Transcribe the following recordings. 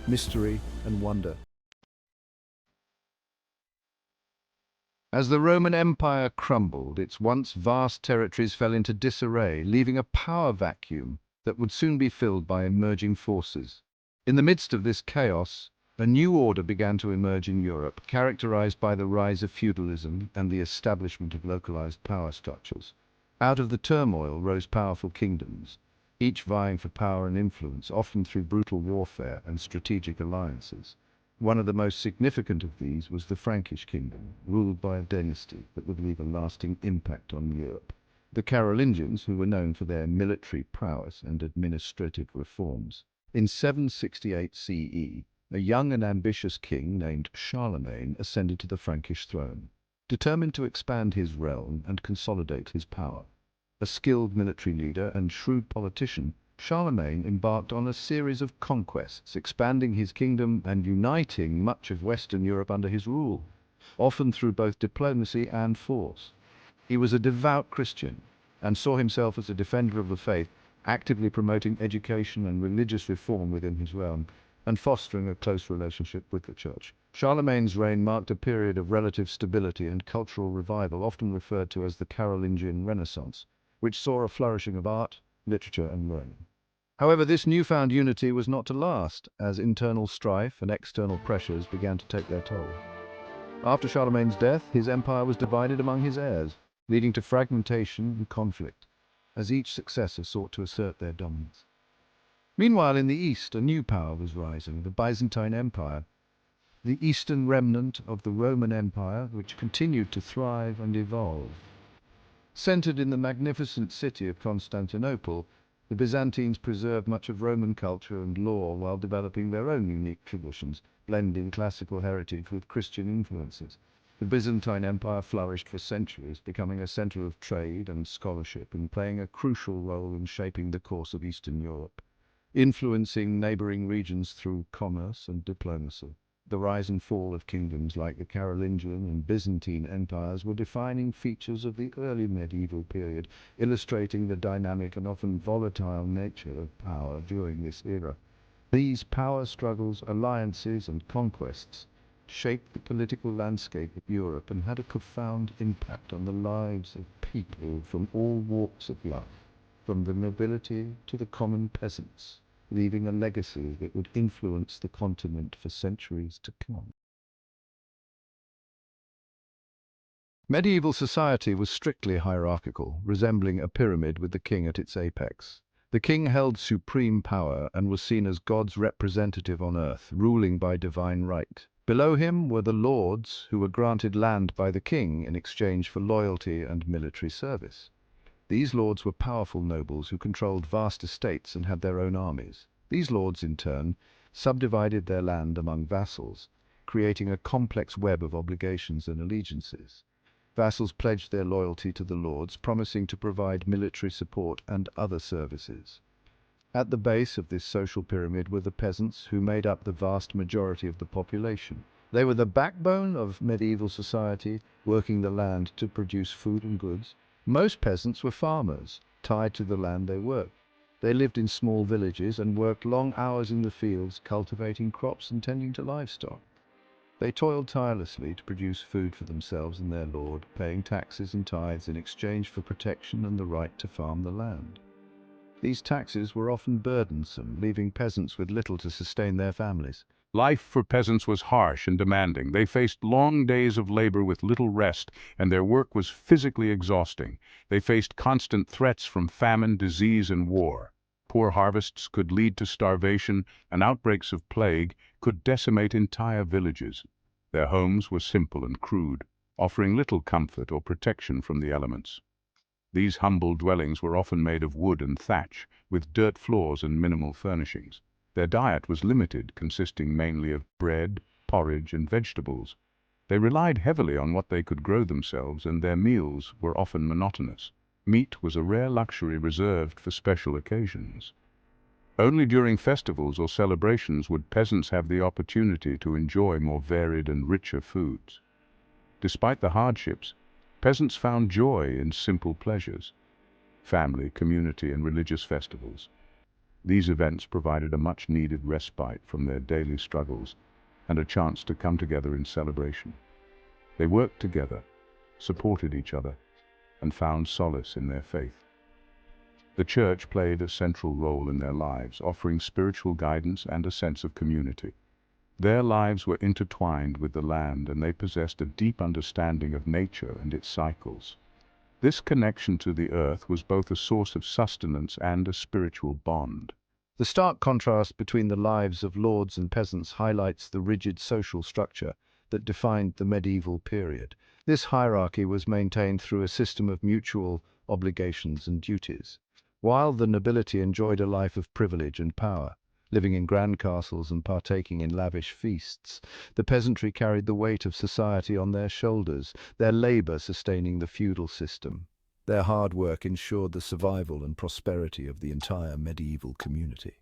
mystery, and wonder. As the Roman Empire crumbled, its once vast territories fell into disarray, leaving a power vacuum that would soon be filled by emerging forces. In the midst of this chaos, a new order began to emerge in Europe, characterized by the rise of feudalism and the establishment of localized power structures. Out of the turmoil rose powerful kingdoms, each vying for power and influence, often through brutal warfare and strategic alliances. One of the most significant of these was the Frankish kingdom, ruled by a dynasty that would leave a lasting impact on Europe. The Carolingians, who were known for their military prowess and administrative reforms. In 768 CE, a young and ambitious king named Charlemagne ascended to the Frankish throne, determined to expand his realm and consolidate his power. A skilled military leader and shrewd politician, Charlemagne embarked on a series of conquests, expanding his kingdom and uniting much of Western Europe under his rule, often through both diplomacy and force. He was a devout Christian and saw himself as a defender of the faith, actively promoting education and religious reform within his realm, and fostering a close relationship with the Church. Charlemagne's reign marked a period of relative stability and cultural revival, often referred to as the Carolingian Renaissance, which saw a flourishing of art, literature, and learning. However, this newfound unity was not to last, as internal strife and external pressures began to take their toll. After Charlemagne's death, his empire was divided among his heirs, leading to fragmentation and conflict, as each successor sought to assert their dominance. Meanwhile, in the east, a new power was rising, the Byzantine Empire, the eastern remnant of the Roman Empire, which continued to thrive and evolve. Centered in the magnificent city of Constantinople, the Byzantines preserved much of Roman culture and law while developing their own unique traditions, blending classical heritage with Christian influences. The Byzantine Empire flourished for centuries, becoming a center of trade and scholarship and playing a crucial role in shaping the course of Eastern Europe, influencing neighboring regions through commerce and diplomacy. The rise and fall of kingdoms like the Carolingian and Byzantine empires were defining features of the early medieval period, illustrating the dynamic and often volatile nature of power during this era. These power struggles, alliances, and conquests shaped the political landscape of Europe and had a profound impact on the lives of people from all walks of life, from the nobility to the common peasants, leaving a legacy that would influence the continent for centuries to come. Medieval society was strictly hierarchical, resembling a pyramid with the king at its apex. The king held supreme power and was seen as God's representative on earth, ruling by divine right. Below him were the lords, who were granted land by the king in exchange for loyalty and military service. These lords were powerful nobles who controlled vast estates and had their own armies. These lords, in turn, subdivided their land among vassals, creating a complex web of obligations and allegiances. Vassals pledged their loyalty to the lords, promising to provide military support and other services. At the base of this social pyramid were the peasants, who made up the vast majority of the population. They were the backbone of medieval society, working the land to produce food and goods. Most peasants were farmers, tied to the land they worked. They lived in small villages and worked long hours in the fields, cultivating crops and tending to livestock. They toiled tirelessly to produce food for themselves and their lord, paying taxes and tithes in exchange for protection and the right to farm the land. These taxes were often burdensome, leaving peasants with little to sustain their families. Life for peasants was harsh and demanding. They faced long days of labor with little rest, and their work was physically exhausting. They faced constant threats from famine, disease, and war. Poor harvests could lead to starvation, and outbreaks of plague could decimate entire villages. Their homes were simple and crude, offering little comfort or protection from the elements. These humble dwellings were often made of wood and thatch, with dirt floors and minimal furnishings. Their diet was limited, consisting mainly of bread, porridge, and vegetables. They relied heavily on what they could grow themselves, and their meals were often monotonous. Meat was a rare luxury reserved for special occasions. Only during festivals or celebrations would peasants have the opportunity to enjoy more varied and richer foods. Despite the hardships, peasants found joy in simple pleasures, family, community, and religious festivals. These events provided a much-needed respite from their daily struggles and a chance to come together in celebration. They worked together, supported each other, and found solace in their faith. The church played a central role in their lives, offering spiritual guidance and a sense of community. Their lives were intertwined with the land, and they possessed a deep understanding of nature and its cycles. This connection to the earth was both a source of sustenance and a spiritual bond. The stark contrast between the lives of lords and peasants highlights the rigid social structure that defined the medieval period. This hierarchy was maintained through a system of mutual obligations and duties. While the nobility enjoyed a life of privilege and power, living in grand castles and partaking in lavish feasts, the peasantry carried the weight of society on their shoulders, their labor sustaining the feudal system. Their hard work ensured the survival and prosperity of the entire medieval community.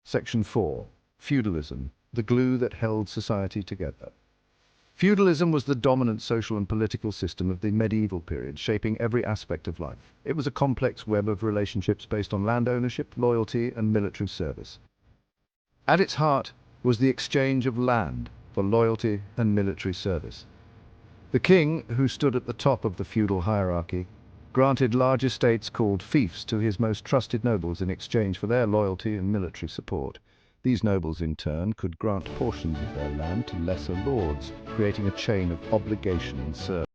Section 4. Feudalism, the glue that held society together. Feudalism was the dominant social and political system of the medieval period, shaping every aspect of life. It was a complex web of relationships based on land ownership, loyalty, and military service. At its heart was the exchange of land for loyalty and military service. The king, who stood at the top of the feudal hierarchy, granted large estates called fiefs to his most trusted nobles in exchange for their loyalty and military support. These nobles, in turn, could grant portions of their land to lesser lords, creating a chain of obligation and service.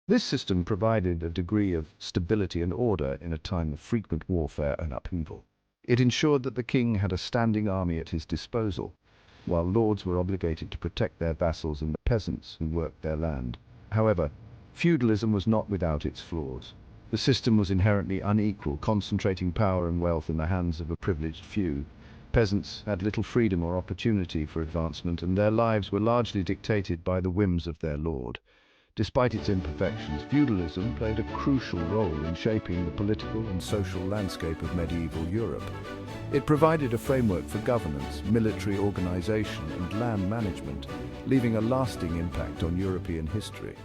This system provided a degree of stability and order in a time of frequent warfare and upheaval. It ensured that the king had a standing army at his disposal, while lords were obligated to protect their vassals and the peasants who worked their land. However, feudalism was not without its flaws. The system was inherently unequal, concentrating power and wealth in the hands of a privileged few. Peasants had little freedom or opportunity for advancement, and their lives were largely dictated by the whims of their lord. Despite its imperfections, feudalism played a crucial role in shaping the political and social landscape of medieval Europe. It provided a framework for governance, military organization, and land management, leaving a lasting impact on European history.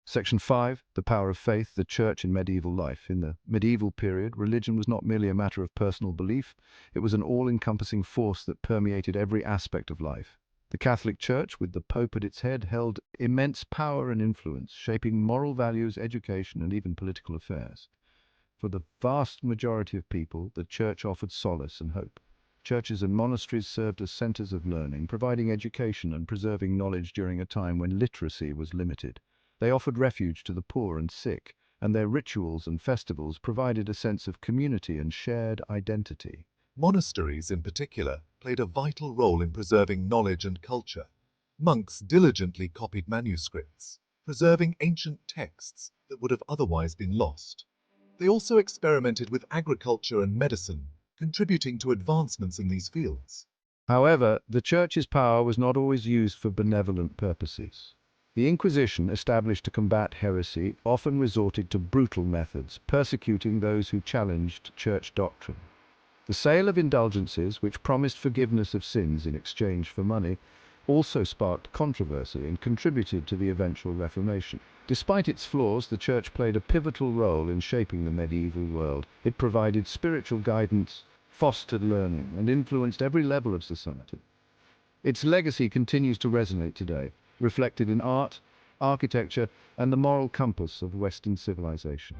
Section 5. The power of faith, the church in medieval life. In the medieval period, religion was not merely a matter of personal belief, it was an all-encompassing force that permeated every aspect of life. The Catholic Church, with the Pope at its head, held immense power and influence, shaping moral values, education, and even political affairs. For the vast majority of people, the Church offered solace and hope. Churches and monasteries served as centers of learning, providing education and preserving knowledge during a time when literacy was limited. They offered refuge to the poor and sick, and their rituals and festivals provided a sense of community and shared identity. Monasteries, in particular, played a vital role in preserving knowledge and culture. Monks diligently copied manuscripts, preserving ancient texts that would have otherwise been lost. They also experimented with agriculture and medicine, contributing to advancements in these fields. However, the Church's power was not always used for benevolent purposes. The Inquisition, established to combat heresy, often resorted to brutal methods, persecuting those who challenged Church doctrine. The sale of indulgences, which promised forgiveness of sins in exchange for money, also sparked controversy and contributed to the eventual Reformation. Despite its flaws, the Church played a pivotal role in shaping the medieval world. It provided spiritual guidance, fostered learning, and influenced every level of society. Its legacy continues to resonate today, reflected in art, architecture, and the moral compass of Western civilization.